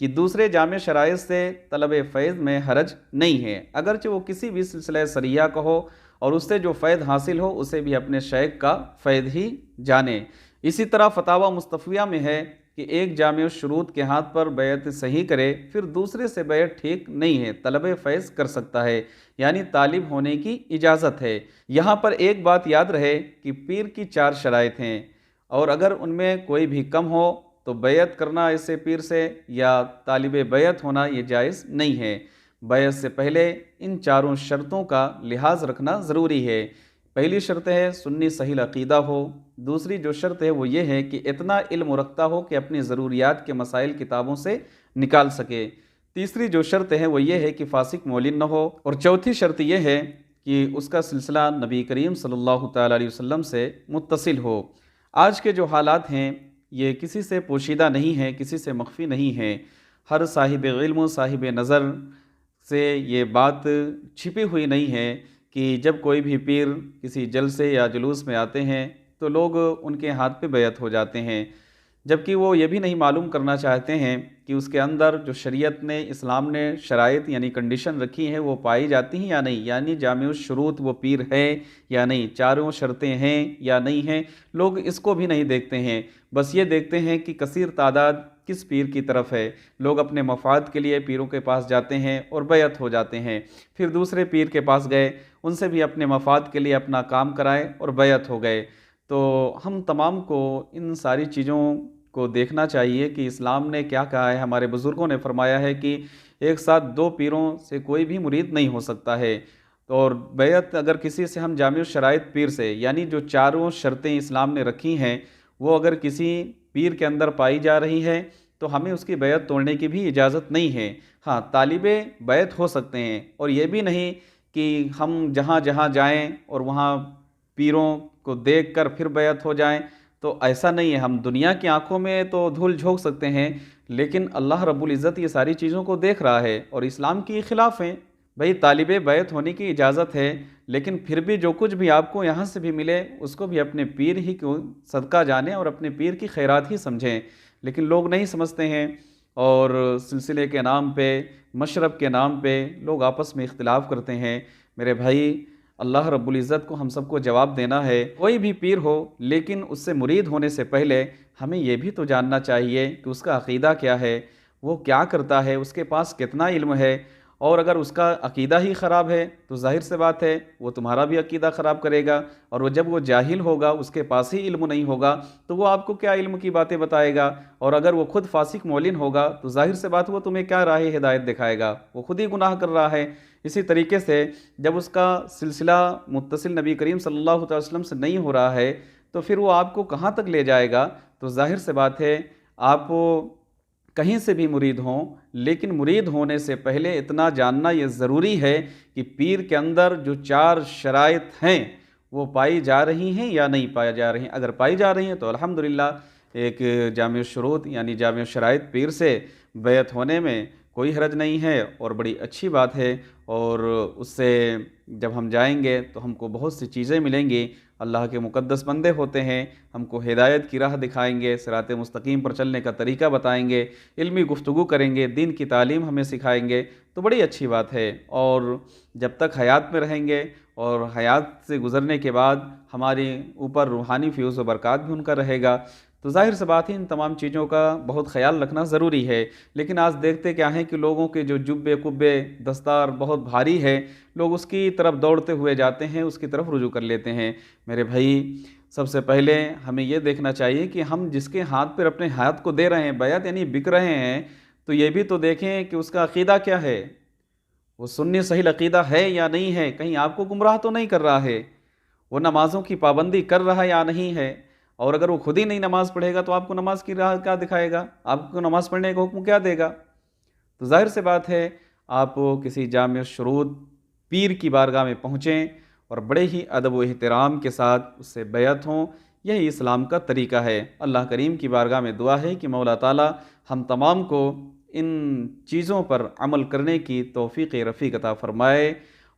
کہ دوسرے جامع شرائط سے طلب فیض میں حرج نہیں ہے، اگرچہ وہ کسی بھی سلسلہ سریہ کا ہو اور اس سے جو فیض حاصل ہو اسے بھی اپنے شیخ کا فیض ہی جانے۔ اسی طرح فتاوی مستفیہ میں ہے کہ ایک جامع الشروط کے ہاتھ پر بیعت صحیح کرے پھر دوسرے سے بیعت ٹھیک نہیں ہے، طلب فیض کر سکتا ہے، یعنی طالب ہونے کی اجازت ہے۔ یہاں پر ایک بات یاد رہے کہ پیر کی 4 شرائط ہیں، اور اگر ان میں کوئی بھی کم ہو تو بیعت کرنا ایسے پیر سے یا طالب بیعت ہونا یہ جائز نہیں ہے۔ بیعت سے پہلے ان 4 شرطوں کا لحاظ رکھنا ضروری ہے۔ پہلی شرط ہے سنی صحیح عقیدہ ہو، دوسری جو شرط ہے وہ یہ ہے کہ اتنا علم رکھتا ہو کہ اپنی ضروریات کے مسائل کتابوں سے نکال سکے، تیسری جو شرط ہے وہ یہ ہے کہ فاسق مولن نہ ہو، اور چوتھی شرط یہ ہے کہ اس کا سلسلہ نبی کریم صلی اللہ تعالیٰ علیہ وسلم سے متصل ہو۔ آج کے جو حالات ہیں یہ کسی سے پوشیدہ نہیں ہیں، کسی سے مخفی نہیں ہیں، ہر صاحب علم و صاحب نظر سے یہ بات چھپی ہوئی نہیں ہے کہ جب کوئی بھی پیر کسی جلسے یا جلوس میں آتے ہیں تو لوگ ان کے ہاتھ پہ بیعت ہو جاتے ہیں، جبکہ وہ یہ بھی نہیں معلوم کرنا چاہتے ہیں کہ اس کے اندر جو شریعت نے، اسلام نے شرائط یعنی کنڈیشن رکھی ہیں وہ پائی جاتی ہیں یا نہیں، یعنی جامع الشروط وہ پیر ہے یا نہیں، 4 شرطیں ہیں یا نہیں ہیں، لوگ اس کو بھی نہیں دیکھتے ہیں۔ بس یہ دیکھتے ہیں کہ کثیر تعداد کس پیر کی طرف ہے، لوگ اپنے مفاد کے لیے پیروں کے پاس جاتے ہیں اور بیعت ہو جاتے ہیں، پھر دوسرے پیر کے پاس گئے، ان سے بھی اپنے مفاد کے لیے اپنا کام کرائے اور بیعت ہو گئے۔ تو ہم تمام کو ان ساری چیزوں کو دیکھنا چاہیے کہ اسلام نے کیا کہا ہے۔ ہمارے بزرگوں نے فرمایا ہے کہ ایک ساتھ 2 پیروں سے کوئی بھی مرید نہیں ہو سکتا ہے، اور بیعت اگر کسی سے ہم جامع الشرائط پیر سے، یعنی جو 4 شرطیں اسلام نے رکھی ہیں وہ اگر کسی پیر کے اندر پائی جا رہی ہے تو ہمیں اس کی بیعت توڑنے کی بھی اجازت نہیں ہے۔ ہاں، طالب بیعت ہو سکتے ہیں، اور یہ بھی نہیں کہ ہم جہاں جہاں جائیں اور وہاں پیروں کو دیکھ کر پھر بیعت ہو جائیں، تو ایسا نہیں ہے۔ ہم دنیا کی آنکھوں میں تو دھول جھونک سکتے ہیں، لیکن اللہ رب العزت یہ ساری چیزوں کو دیکھ رہا ہے اور اسلام کی خلاف ہیں۔ بھئی طالب بیعت ہونے کی اجازت ہے، لیکن پھر بھی جو کچھ بھی آپ کو یہاں سے بھی ملے اس کو بھی اپنے پیر ہی کو صدقہ جانیں اور اپنے پیر کی خیرات ہی سمجھیں، لیکن لوگ نہیں سمجھتے ہیں، اور سلسلے کے نام پہ، مشرب کے نام پہ لوگ آپس میں اختلاف کرتے ہیں۔ میرے بھائی، اللہ رب العزت کو ہم سب کو جواب دینا ہے۔ کوئی بھی پیر ہو، لیکن اس سے مرید ہونے سے پہلے ہمیں یہ بھی تو جاننا چاہیے کہ اس کا عقیدہ کیا ہے، وہ کیا کرتا ہے، اس کے پاس کتنا علم ہے، اور اگر اس کا عقیدہ ہی خراب ہے تو ظاہر سی بات ہے وہ تمہارا بھی عقیدہ خراب کرے گا، اور جب وہ جاہل ہوگا، اس کے پاس ہی علم نہیں ہوگا، تو وہ آپ کو کیا علم کی باتیں بتائے گا، اور اگر وہ خود فاسق مولن ہوگا تو ظاہر سی بات وہ تمہیں کیا راہ ہدایت دکھائے گا، وہ خود ہی گناہ کر رہا ہے۔ اسی طریقے سے جب اس کا سلسلہ متصل نبی کریم صلی اللہ علیہ وسلم سے نہیں ہو رہا ہے تو پھر وہ آپ کو کہاں تک لے جائے گا؟ تو ظاہر سی بات ہے آپ کہیں سے بھی مرید ہوں، لیکن مرید ہونے سے پہلے اتنا جاننا یہ ضروری ہے کہ پیر کے اندر جو 4 شرائط ہیں وہ پائی جا رہی ہیں یا نہیں پائی جا رہی ہیں۔ اگر پائی جا رہی ہیں تو الحمدللہ ایک جامع الشروط یعنی جامع الشرائط پیر سے بیعت ہونے میں کوئی حرج نہیں ہے، اور بڑی اچھی بات ہے، اور اس سے جب ہم جائیں گے تو ہم کو بہت سی چیزیں ملیں گی۔ اللہ کے مقدس بندے ہوتے ہیں، ہم کو ہدایت کی راہ دکھائیں گے، صراط مستقیم پر چلنے کا طریقہ بتائیں گے، علمی گفتگو کریں گے، دین کی تعلیم ہمیں سکھائیں گے، تو بڑی اچھی بات ہے۔ اور جب تک حیات میں رہیں گے اور حیات سے گزرنے کے بعد ہمارے اوپر روحانی فیوز و برکات بھی ان کا رہے گا، تو ظاہر سی بات ہے ان تمام چیزوں کا بہت خیال رکھنا ضروری ہے۔ لیکن آج دیکھتے کیا ہیں کہ لوگوں کے جو جبے کبے دستار بہت بھاری ہے، لوگ اس کی طرف دوڑتے ہوئے جاتے ہیں، اس کی طرف رجوع کر لیتے ہیں۔ میرے بھائی، سب سے پہلے ہمیں یہ دیکھنا چاہیے کہ ہم جس کے ہاتھ پر اپنے ہاتھ کو دے رہے ہیں بیعت یعنی بک رہے ہیں، تو یہ بھی تو دیکھیں کہ اس کا عقیدہ کیا ہے، وہ سنی صحیح عقیدہ ہے یا نہیں ہے، کہیں آپ کو گمراہ تو نہیں کر رہا ہے، وہ نمازوں کی پابندی کر رہا ہے یا نہیں ہے، اور اگر وہ خود ہی نہیں نماز پڑھے گا تو آپ کو نماز کی راہ کیا دکھائے گا، آپ کو نماز پڑھنے کا حکم کیا دے گا؟ تو ظاہر سی بات ہے آپ کسی جامع الشروط پیر کی بارگاہ میں پہنچیں اور بڑے ہی ادب و احترام کے ساتھ اس سے بیعت ہوں، یہی اسلام کا طریقہ ہے۔ اللہ کریم کی بارگاہ میں دعا ہے کہ مولا تعالی ہم تمام کو ان چیزوں پر عمل کرنے کی توفیق رفیق عطا فرمائے،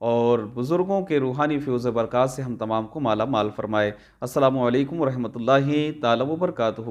اور بزرگوں کے روحانی فیوز و برکات سے ہم تمام کو مالا مال فرمائے۔ السلام علیکم ورحمۃ اللہ تعالی وبرکاتہ۔